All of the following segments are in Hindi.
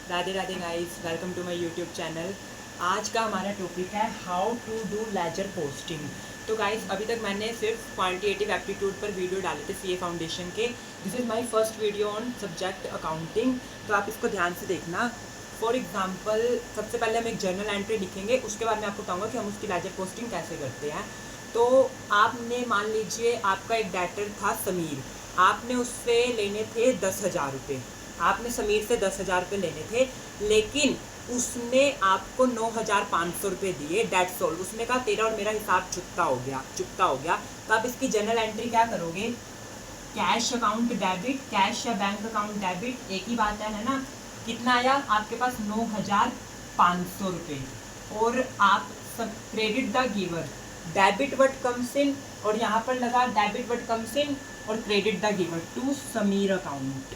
Radhe Radhe guys, welcome to my YouTube channel. आज का हमारा टॉपिक है how to do ledger posting. तो गाइस, अभी तक मैंने सिर्फ क्वांटिटेटिव एप्टीट्यूड पर वीडियो डाले थे सीए फाउंडेशन के। This is my first video on subject accounting, तो आप इसको ध्यान से देखना। फॉर एग्जांपल, सबसे पहले हम एक जर्नल एंट्री लिखेंगे, उसके बाद मैं आपको बताऊँगा कि हम उसकी लेजर पोस्टिंग कैसे करते हैं। तो आपने मान लीजिए आपका एक डेटर था समीर, आपने उससे लेने थे 10,000 रुपये। आपने समीर से 10,000 रुपये लेने थे, लेकिन उसने आपको 9,500 रुपये दिए। That's all. उसने कहा तेरा और मेरा हिसाब चुकता हो गया। तो आप इसकी जनरल एंट्री क्या करोगे? कैश अकाउंट डेबिट, कैश या बैंक अकाउंट डेबिट, एक ही बात है ना। कितना आया आपके पास? 9,500 रुपये। और आप सब credit the giver, debit what comes in, और यहाँ पर लगा डेबिट व्हाट कम्स इन और credit the giver to Sameer account.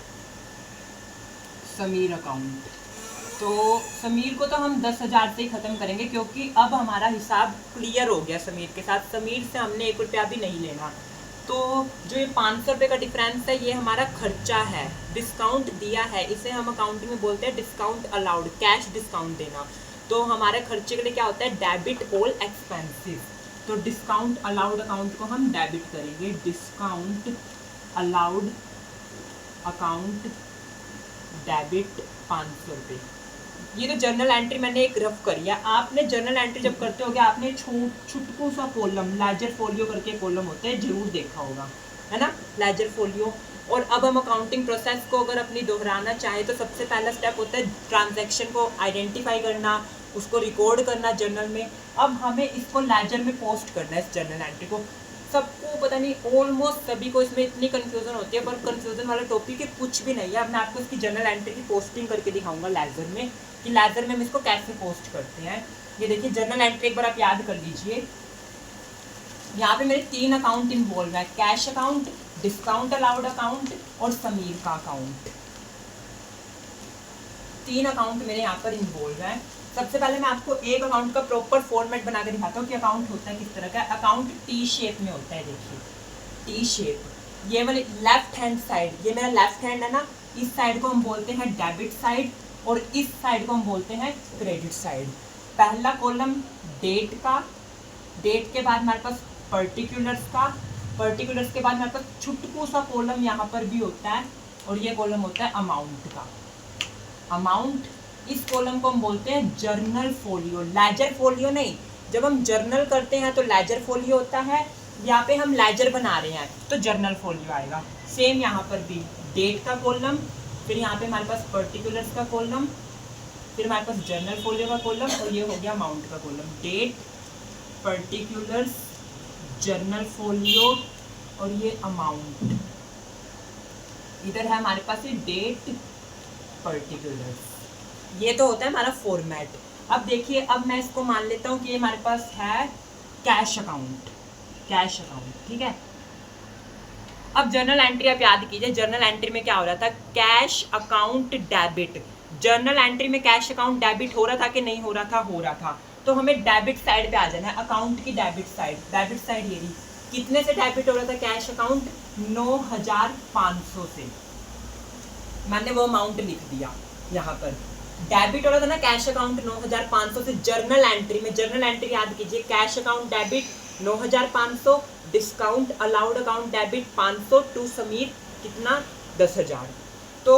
तो समीर को तो हम 10,000 से ही ख़त्म करेंगे, क्योंकि अब हमारा हिसाब क्लियर हो गया समीर के साथ। समीर से हमने 1 रुपया भी नहीं लेना। तो जो ये 500 रुपये का डिफरेंस है, ये हमारा खर्चा है, डिस्काउंट दिया है। इसे हम अकाउंटिंग में बोलते हैं डिस्काउंट अलाउड, कैश डिस्काउंट देना। तो हमारे खर्चे के लिए क्या होता है? Debit all expensive. तो डिस्काउंट अलाउड अकाउंट को हम डेबिट करेंगे, डिस्काउंट अलाउड अकाउंट डेबिट 500 रुपये। ये तो जर्नल एंट्री मैंने एक रफ करी है। आपने जर्नल एंट्री जब करते होगे, आपने छुटकू सा कॉलम, लेजर फोलियो करके कॉलम होते हैं, जरूर देखा होगा, है ना, लेजर फोलियो। और अब हम अकाउंटिंग प्रोसेस को अगर अपनी दोहराना चाहें, तो सबसे पहला स्टेप होता है ट्रांजैक्शन को आइडेंटिफाई करना, उसको रिकॉर्ड करना जर्नल में। अब हमें इसको लेजर में पोस्ट करना है, इस जर्नल एंट्री को। सबको पता नहीं, ऑलमोस्ट सभी को इसमें इतनी कन्फ्यूजन होती है, पर कन्फ्यूजन वाला टॉपिक है कुछ भी नहीं है। अब मैं आपको इसकी जर्नल एंट्री की पोस्टिंग करके दिखाऊंगा लेजर में, कि लेजर में हम इसको कैसे पोस्ट करते हैं। ये देखिए जर्नल एंट्री, एक बार आप याद कर लीजिए। यहाँ पे मेरे 3 अकाउंट इन्वॉल्व है, cash account, discount allowed account और समीर का अकाउंट। 3 अकाउंट मेरे यहाँ पर इन्वॉल्व है। सबसे पहले मैं आपको एक अकाउंट का प्रॉपर फॉर्मेट बना के दिखाता हूँ कि अकाउंट होता है किस तरह का। अकाउंट टी शेप में होता है, देखिए टी शेप। ये वाले लेफ्ट हैंड साइड, ये मेरा लेफ्ट हैंड है ना, इस साइड को हम बोलते हैं डेबिट साइड, और इस साइड को हम बोलते हैं क्रेडिट साइड। पहला कॉलम डेट का, डेट के बाद हमारे पास पर्टिकुलर्स का, पर्टिकुलर्स के बाद हमारे पास छुटकू सा कॉलम यहाँ पर भी होता है, और ये कॉलम होता है अमाउंट का। अमाउंट, इस कॉलम को हम बोलते हैं जर्नल फोलियो, लेजर फोलियो नहीं। जब हम जर्नल करते हैं तो लेजर फोलियो होता है, यहाँ पे हम लेजर बना रहे हैं तो जर्नल फोलियो आएगा। सेम यहाँ पर भी डेट का कॉलम, फिर यहाँ पे हमारे पास पर्टिकुलर्स का कॉलम, फिर हमारे पास जर्नल फोलियो का कॉलम, और ये हो गया अमाउंट का column. Date, particulars, journal folio और ये अमाउंट। इधर है हमारे पास ये डेट, पर्टिकुलर्स। ये तो होता है हमारा फॉर्मेट। अब देखिए, अब मैं इसको मान लेता हूँ कि ये हमारे पास है कैश अकाउंट, कैश अकाउंट, ठीक है। अब जर्नल एंट्री आप याद कीजिए, जर्नल एंट्री में क्या हो रहा था? Cash account debit. Journal entry में कैश अकाउंट डेबिट हो रहा था कि नहीं हो रहा था? हो रहा था। तो हमें डेबिट साइड पे आ जाना है, अकाउंट की डेबिट साइड। डेबिट साइड ये रही। कितने से डेबिट हो रहा था कैश अकाउंट? 9,500 से। मैंने वो अमाउंट लिख दिया यहाँ पर। डेबिट हो रहा था ना कैश अकाउंट 9,500 से। जर्नल एंट्री में, जर्नल एंट्री याद कीजिए, cash account debit 9,500, discount allowed account debit 500 to Sameer, कितना? 10,000। तो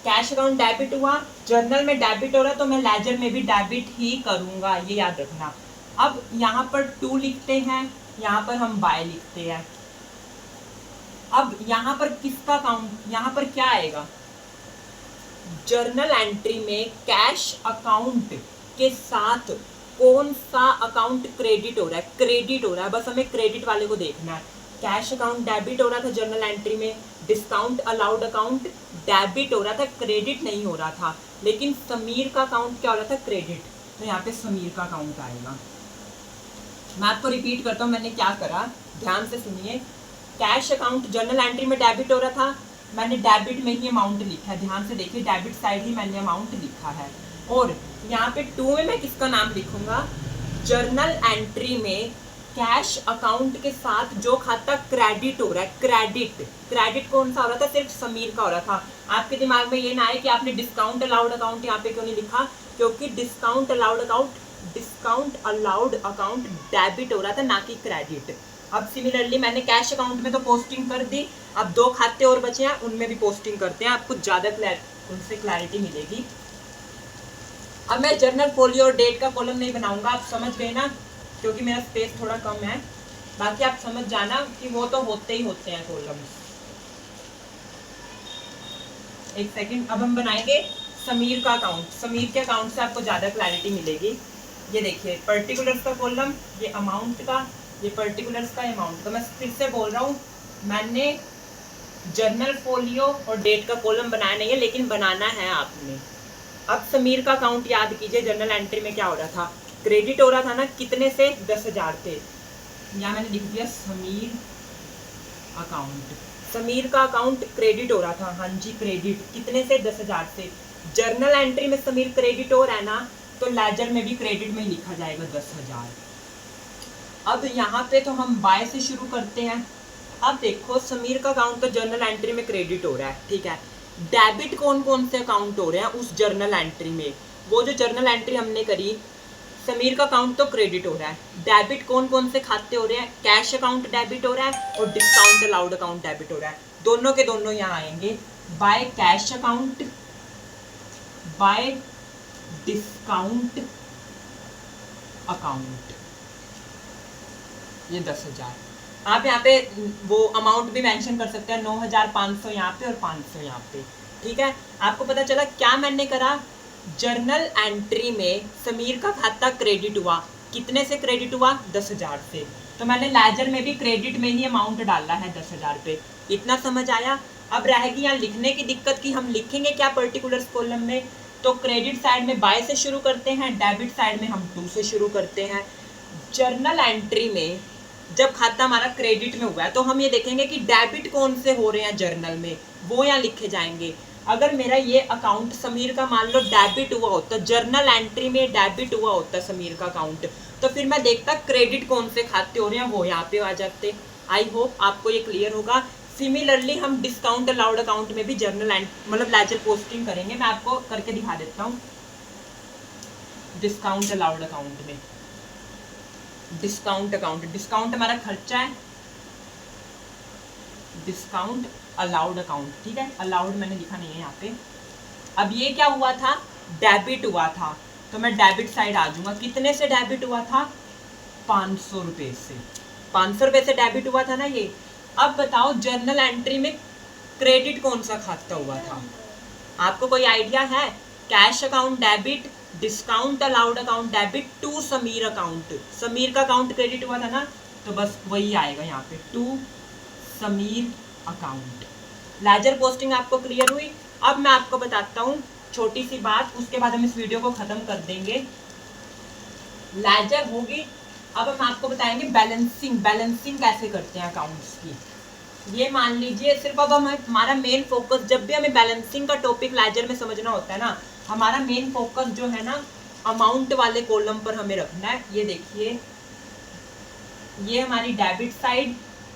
कैश अकाउंट डेबिट हुआ, जर्नल में डेबिट हो रहा है, तो मैं लेजर में भी डेबिट ही करूंगा, ये याद रखना। अब यहाँ पर 2 लिखते हैं, यहाँ पर हम बाय लिखते हैं। अब यहाँ पर किसका अकाउंट, यहाँ पर क्या आएगा? जर्नल एंट्री में कैश अकाउंट के साथ कौन सा अकाउंट क्रेडिट हो रहा है? क्रेडिट हो रहा है, बस हमें क्रेडिट वाले को देखना है। कैश अकाउंट डेबिट हो रहा था जर्नल एंट्री में, डिस्काउंट अलाउड अकाउंट डेबिट हो रहा था, क्रेडिट नहीं हो रहा था। लेकिन समीर का अकाउंट क्या हो रहा था? क्रेडिट। तो यहाँ पे समीर का अकाउंट आएगा। मैं आपको रिपीट करता हूँ मैंने क्या करा, ध्यान से सुनिए। कैश अकाउंट जर्नल एंट्री में डेबिट हो रहा था, मैंने डेबिट में ही अमाउंट लिखा है, ध्यान से देखिए, डेबिट साइड ही मैंने अमाउंट लिखा है। और यहाँ पे 2 में मैं किसका नाम लिखूंगा? जर्नल एंट्री में कैश अकाउंट के साथ जो खाता क्रेडिट हो रहा है, क्रेडिट कौन सा हो रहा था? सिर्फ समीर का हो रहा था। आपके दिमाग में ये ना आए कि आपने डिस्काउंट अलाउड अकाउंट यहाँ पे क्यों नहीं लिखा, क्योंकि डिस्काउंट अलाउड अकाउंट डेबिट हो रहा था, ना कि क्रेडिट। अब सिमिलरली मैंने कैश अकाउंट में तो पोस्टिंग कर दी, अब 2 खाते और बचे हैं, उनमें भी पोस्टिंग करते हैं, आपको ज़्यादा उनसे क्लैरिटी मिलेगी। अब मैं जर्नल फोलियो और डेट का कॉलम नहीं बनाऊंगा, आप समझ गए ना, क्योंकि मेरा स्पेस थोड़ा कम है। बाकी आप समझ जाना कि वो तो होते ही होते हैं कॉलम्स। एक सेकंड, अब हम बनाएंगे समीर का अकाउंट। समीर के अकाउंट से आपको ज़्यादा क्लैरिटी मिलेगी। ये देखिए पर्टिकुलर्स का कॉलम, ये अमाउंट का, ये पर्टिकुलर्स का अमाउंट का। मैं फिर से बोल रहा हूँ, मैंने जर्नल फोलियो और डेट का कॉलम बनाया नहीं है, लेकिन बनाना है आपने। अब समीर का अकाउंट याद कीजिए, जर्नल एंट्री में क्या हो रहा था? क्रेडिट हो रहा था ना, कितने से? 10,000 थे। यहाँ मैंने लिख दिया समीर अकाउंट। समीर का अकाउंट क्रेडिट हो रहा था, हाँ जी क्रेडिट, कितने से? 10,000 से। जर्नल एंट्री में समीर क्रेडिट हो रहा है ना, तो लेजर में भी क्रेडिट में ही लिखा जाएगा 10,000। अब यहाँ पे तो हम बाय से शुरू करते हैं। अब देखो समीर का अकाउंट तो जर्नल एंट्री में क्रेडिट हो रहा है, ठीक है। डेबिट कौन कौन से अकाउंट हो रहे हैं उस जर्नल एंट्री में? वो जो जर्नल एंट्री हमने करी, समीर का अकाउंट तो क्रेडिट हो रहा है, डेबिट कौन कौन से खाते हो रहे हैं? कैश अकाउंट डेबिट हो रहा है और डिस्काउंट अलाउड अकाउंट डेबिट हो रहा है। दोनों के दोनों यहाँ आएंगे। By cash account, bye discount account, ये 10,000। आप यहाँ पे वो अमाउंट भी मेंशन कर सकते हैं, 9,500 यहाँ पे और 500 यहाँ पे, ठीक है। आपको पता चला क्या मैंने करा? जर्नल एंट्री में समीर का खाता क्रेडिट हुआ, कितने से क्रेडिट हुआ? 10,000 से। तो मैंने लेजर में भी क्रेडिट में ही अमाउंट डाला है 10,000 पे। इतना समझ आया? अब रहेगी यहाँ लिखने की दिक्कत कि हम लिखेंगे क्या पर्टिकुलर्स कॉलम में। तो क्रेडिट साइड में बाय से शुरू करते हैं, डेबिट साइड में हम टू से शुरू करते हैं। जर्नल एंट्री में जब खाता हमारा क्रेडिट में हुआ है तो हम ये देखेंगे कि डेबिट कौन से हो रहे हैं जर्नल में, वो यहाँ लिखे जाएंगे। अगर मेरा ये अकाउंट समीर का मान लो डेबिट हुआ होता, जर्नल एंट्री में डेबिट हुआ होता समीर का अकाउंट, तो फिर मैं देखता क्रेडिट कौन से खाते हो रहे हैं, वो यहाँ पे आ जाते। आई होप आपको ये क्लियर होगा। सिमिलरली हम डिस्काउंट अलाउड अकाउंट में भी जर्नल मतलब लेजर पोस्टिंग करेंगे। मैं आपको करके दिखा देता हूँ। डिस्काउंट अलाउड अकाउंट में, डिस्काउंट अकाउंट, डिस्काउंट हमारा खर्चा है, डिस्काउंट अलाउड अकाउंट, ठीक है। अलाउड मैंने लिखा नहीं है यहाँ पे। अब ये क्या हुआ था? डेबिट हुआ था, तो मैं डेबिट साइड आ जाऊंगा। कितने से डेबिट हुआ था? 500 रुपये से। 500 रुपये से डेबिट हुआ था ना ये। अब बताओ जर्नल एंट्री में क्रेडिट कौन सा खाता हुआ था? आपको कोई आइडिया है? Cash account debit, discount allowed account debit to Sameer account. Sameer का अकाउंट क्रेडिट हुआ था ना, तो बस वही आएगा यहाँ पे, to Sameer account. Ledger posting आपको क्लियर हुई? अब मैं आपको बताता हूँ छोटी सी बात, उसके बाद हम इस वीडियो को खत्म कर देंगे। लेजर होगी, अब हम आपको बताएंगे बैलेंसिंग। बैलेंसिंग कैसे करते हैं अकाउंट्स की। ये मान लीजिए सिर्फ अब हम हमारा मेन फोकस, जब भी हमें बैलेंसिंग का टॉपिक लेजर में समझना होता है ना, हमारा मेन फोकस जो है ना अमाउंट वाले कॉलम पर हमें रखना है। ये देखिए, ये हमारी डेबिट साइड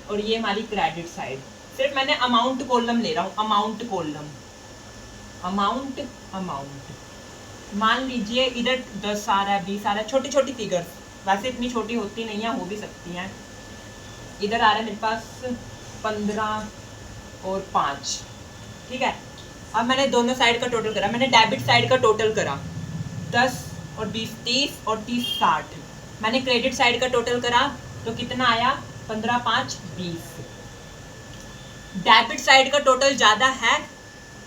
और ये हमारी क्रेडिट साइड। सिर्फ मैंने अमाउंट कॉलम ले रहा हूँ, अमाउंट कॉलम, अमाउंट अमाउंट। मान लीजिए इधर 10 आ रहा है, 20 आ रहा है, छोटी छोटी फिगर्स, वैसे इतनी छोटी होती नहीं है, हो भी सकती हैं। इधर आ रहा है मेरे पास 15 और 5, ठीक है। अब मैंने दोनों साइड का टोटल करा, मैंने डेबिट साइड का टोटल करा 10 और 20 30 और 30 60। मैंने क्रेडिट साइड का टोटल करा तो कितना आया? 15 5 20। डेबिट साइड का टोटल ज़्यादा है,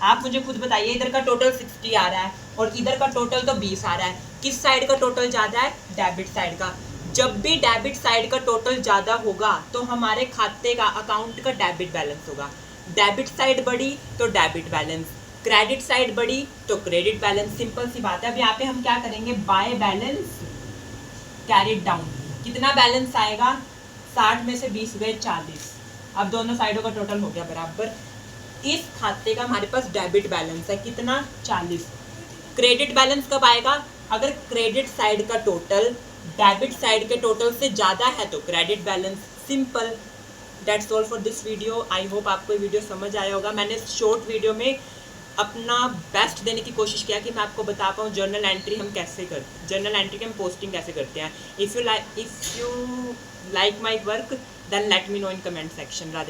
आप मुझे खुद बताइए। इधर का टोटल 60 आ रहा है और इधर का टोटल तो 20 आ रहा है। किस साइड का टोटल ज़्यादा है? डेबिट साइड का। जब भी डेबिट साइड का टोटल ज़्यादा होगा तो हमारे खाते का, अकाउंट का डेबिट बैलेंस होगा। डेबिट साइड बढ़ी तो डेबिट बैलेंस, क्रेडिट साइड बढ़ी तो क्रेडिट बैलेंस। सिंपल सी बात है। अब यहाँ पे हम क्या करेंगे? By balance carried down. कितना बैलेंस आएगा? 60 में से 20 गए 40। अब दोनों साइडों का टोटल हो गया बराबर। इस खाते का हमारे पास डेबिट बैलेंस है कितना? 40। क्रेडिट बैलेंस कब आएगा? अगर क्रेडिट साइड का टोटल डेबिट साइड के टोटल से ज़्यादा है तो credit balance. Simple. That's all for this video. I hope आपको ये वीडियो समझ आया होगा। मैंने शॉर्ट वीडियो में अपना बेस्ट देने की कोशिश किया कि मैं आपको बता पाऊँ जर्नल एंट्री हम कैसे करते, जर्नल एंट्री की हम पोस्टिंग कैसे करते हैं। If you like my work then let me know in comment section. Radhe.